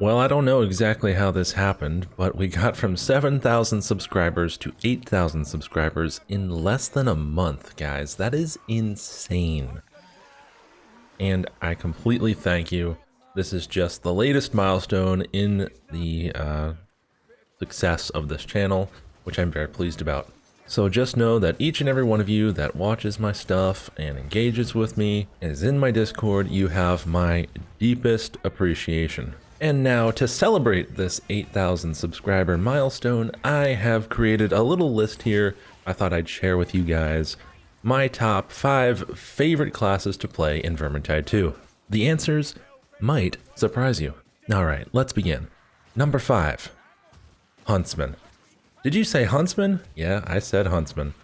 Well, I don't know exactly how this happened, but we got from 7,000 subscribers to 8,000 subscribers in less than a month, guys. That is insane. And I completely thank you. This is just the latest milestone in the success of this channel, which I'm very pleased about. So just know that each and every one of you that watches my stuff and engages with me and is in my Discord, you have my deepest appreciation. And now, to celebrate this 8,000 subscriber milestone, I have created a little list here I thought I'd share with you guys. My top 5 favorite classes to play in Vermintide 2. The answers might surprise you. Alright, let's begin. Number 5. Huntsman. Did you say Huntsman? Yeah, I said Huntsman.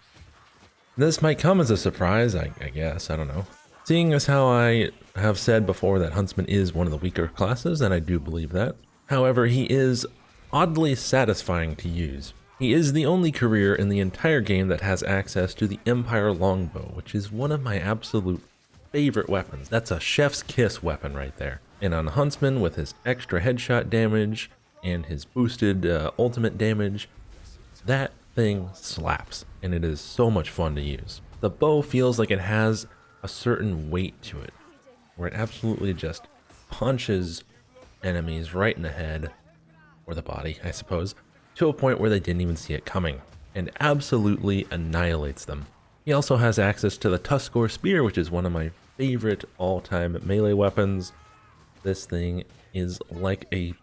This might come as a surprise, I guess, I don't know. Seeing as how I have said before that Huntsman is one of the weaker classes, and I do believe that. However, he is oddly satisfying to use. He is the only career in the entire game that has access to the Empire Longbow, which is one of my absolute favorite weapons. That's a chef's kiss weapon right there. And on Huntsman, with his extra headshot damage and his boosted ultimate damage, that thing slaps, and it is so much fun to use. The bow feels like it has a certain weight to it, where it absolutely just punches enemies right in the head, or the body, I suppose, to a point where they didn't even see it coming, and absolutely annihilates them. He also has access to the Tuskor Spear, which is one of my favorite all-time melee weapons. This thing is like a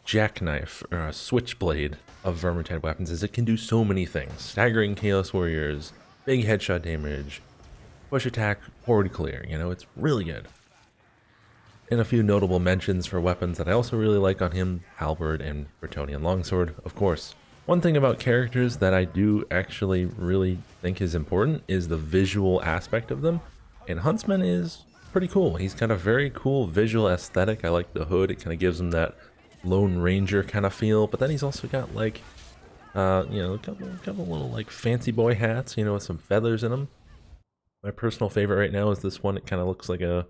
jackknife or a switchblade of Vermintide weapons, as it can do so many things. Staggering Chaos Warriors, big headshot damage, push attack, horde clear, you know, it's really good. And a few notable mentions for weapons that I also really like on him: Halberd and Bretonnian Longsword, of course. One thing about characters that I do actually really think is important is the visual aspect of them, and Huntsman is pretty cool. He's got a very cool visual aesthetic. I like the hood, it kind of gives him that Lone Ranger kind of feel, but then he's also got like, you know, a couple little like fancy boy hats, you know, with some feathers in them. My personal favorite right now is this one. It kind of looks like a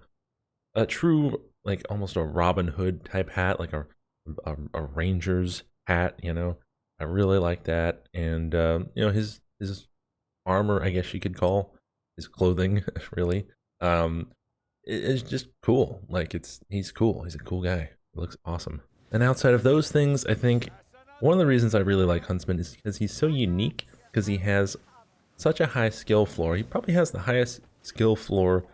true, like almost a Robin Hood type hat, like a ranger's hat, you know. I really like that. And you know, his armor, I guess you could call his clothing, really, is just cool. Like he's cool. He's a cool guy. He looks awesome. And outside of those things, I think one of the reasons I really like Huntsman is because he's so unique, because he has such a high skill floor. He probably has the highest skill floor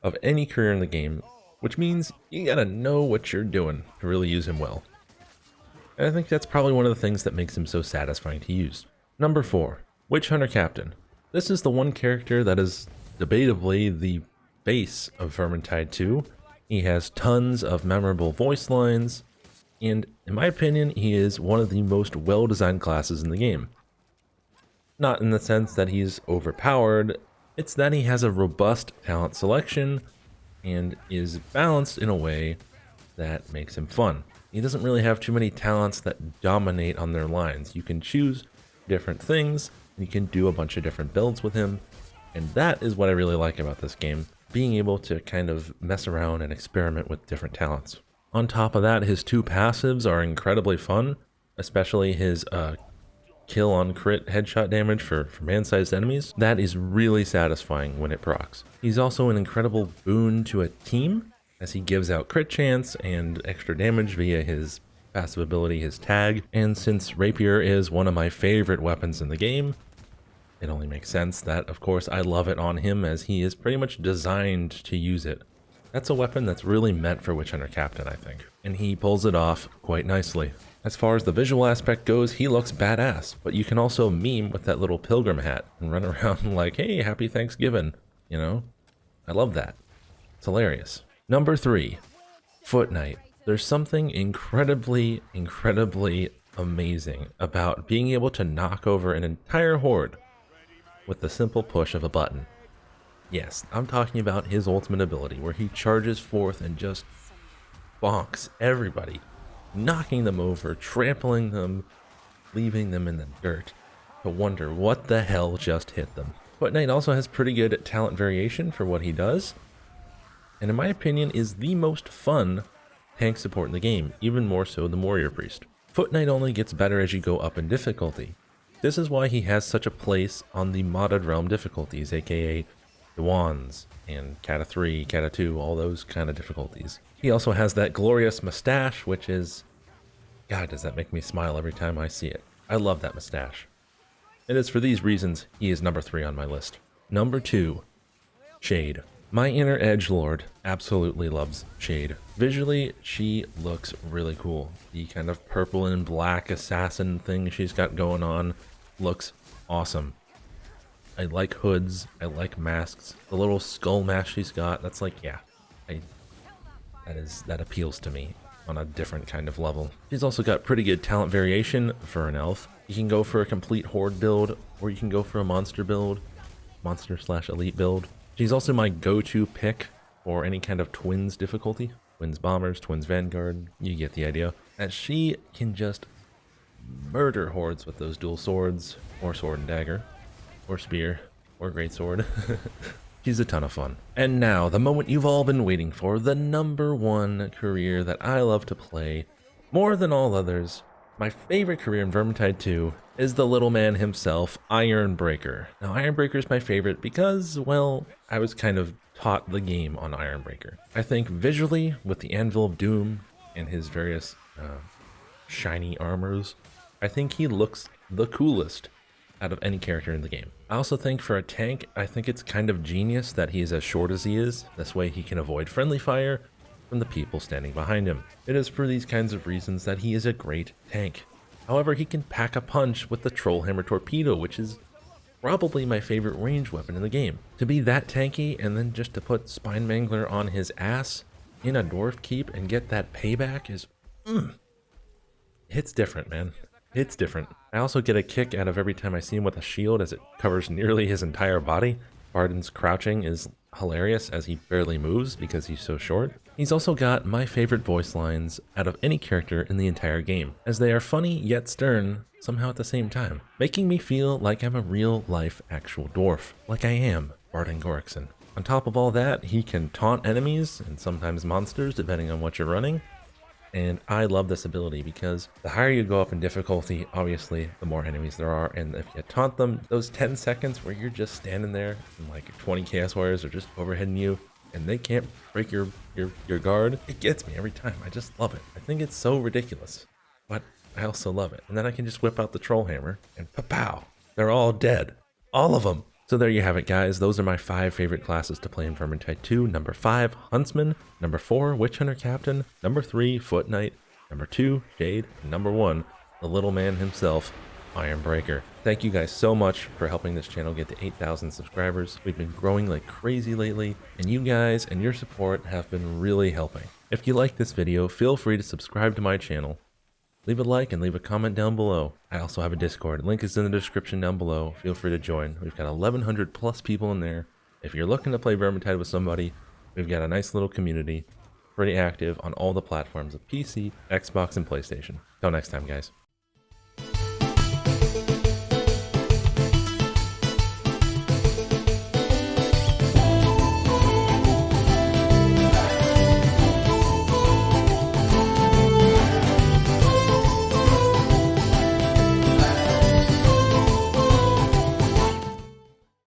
of any career in the game, which means you gotta know what you're doing to really use him well. And I think that's probably one of the things that makes him so satisfying to use. Number 4, Witch Hunter Captain. This is the one character that is debatably the base of Vermintide 2. He has tons of memorable voice lines, and in my opinion, he is one of the most well-designed classes in the game. Not in the sense that he's overpowered, it's that he has a robust talent selection and is balanced in a way that makes him fun. He doesn't really have too many talents that dominate on their lines. You can choose different things, and you can do a bunch of different builds with him, and that is what I really like about this game, being able to kind of mess around and experiment with different talents. On top of that, his 2 passives are incredibly fun, especially his kill on crit headshot damage for man-sized enemies. That is really satisfying when it procs. He's also an incredible boon to a team, as he gives out crit chance and extra damage via his passive ability, his tag. And since Rapier is one of my favorite weapons in the game, it only makes sense that, of course, I love it on him, as he is pretty much designed to use it. That's a weapon that's really meant for Witch Hunter Captain, I think, and he pulls it off quite nicely. As far as the visual aspect goes, he looks badass, but you can also meme with that little pilgrim hat and run around like, hey, happy Thanksgiving, you know? I love that. It's hilarious. Number 3, Footnight. There's something incredibly amazing about being able to knock over an entire horde with the simple push of a button. Yes, I'm talking about his ultimate ability, where he charges forth and just bonks everybody, knocking them over, trampling them, leaving them in the dirt to wonder what the hell just hit them. Footnight also has pretty good talent variation for what he does, and in my opinion is the most fun tank support in the game, even more so than Warrior Priest. Footnight only gets better as you go up in difficulty. This is why he has such a place on the modded realm difficulties, aka the wands and Kata 3, Kata 2, all those kind of difficulties. He also has that glorious mustache, which is... God, does that make me smile every time I see it. I love that mustache. It is for these reasons he is number 3 on my list. Number 2, Shade. My inner edgelord absolutely loves Shade. Visually, she looks really cool. The kind of purple and black assassin thing she's got going on looks awesome. I like hoods, I like masks. The little skull mask she's got, that's like, yeah, that appeals to me on a different kind of level. She's also got pretty good talent variation for an elf. You can go for a complete horde build, or you can go for a monster build, monster/elite build. She's also my go-to pick for any kind of twins difficulty. Twins bombers, twins vanguard, you get the idea. And she can just murder hordes with those dual swords, or sword and dagger, or spear, or greatsword. She's a ton of fun. And now, the moment you've all been waiting for, the number 1 career that I love to play more than all others. My favorite career in Vermintide 2 is the little man himself, Ironbreaker. Now, Ironbreaker is my favorite because, well, I was kind of taught the game on Ironbreaker. I think visually, with the Anvil of Doom and his various shiny armors, I think he looks the coolest out of any character in the game. I also think for a tank, I think it's kind of genius that he is as short as he is. This way he can avoid friendly fire from the people standing behind him. It is for these kinds of reasons that he is a great tank. However, he can pack a punch with the Trollhammer Torpedo, which is probably my favorite ranged weapon in the game. To be that tanky and then just to put Spine Mangler on his ass in a Dwarf Keep and get that payback is... It's different, man. It's different. I also get a kick out of every time I see him with a shield as it covers nearly his entire body. Barden's crouching is hilarious as he barely moves because he's so short. He's also got my favorite voice lines out of any character in the entire game, as they are funny yet stern somehow at the same time, making me feel like I'm a real life actual dwarf, like I am Barden Gorikson. On top of all that, he can taunt enemies and sometimes monsters depending on what you're running. And I love this ability because the higher you go up in difficulty, obviously, the more enemies there are. And if you taunt them, those 10 seconds where you're just standing there and like 20 Chaos Warriors are just overheading you and they can't break your guard, it gets me every time. I just love it. I think it's so ridiculous, but I also love it. And then I can just whip out the Troll Hammer and pow, they're all dead. All of them. So there you have it, guys. Those are my 5 favorite classes to play in Vermintide 2. Number 5, Huntsman. Number 4, Witch Hunter Captain. Number 3, Footnight. Number 2, Shade. And number 1, the little man himself, Ironbreaker. Thank you guys so much for helping this channel get to 8,000 subscribers. We've been growing like crazy lately, and you guys and your support have been really helping. If you like this video, feel free to subscribe to my channel. Leave a like and leave a comment down below. I also have a Discord. Link is in the description down below. Feel free to join. We've got 1,100 plus people in there. If you're looking to play Vermintide with somebody, we've got a nice little community. Pretty active on all the platforms of PC, Xbox, and PlayStation. Till next time, guys.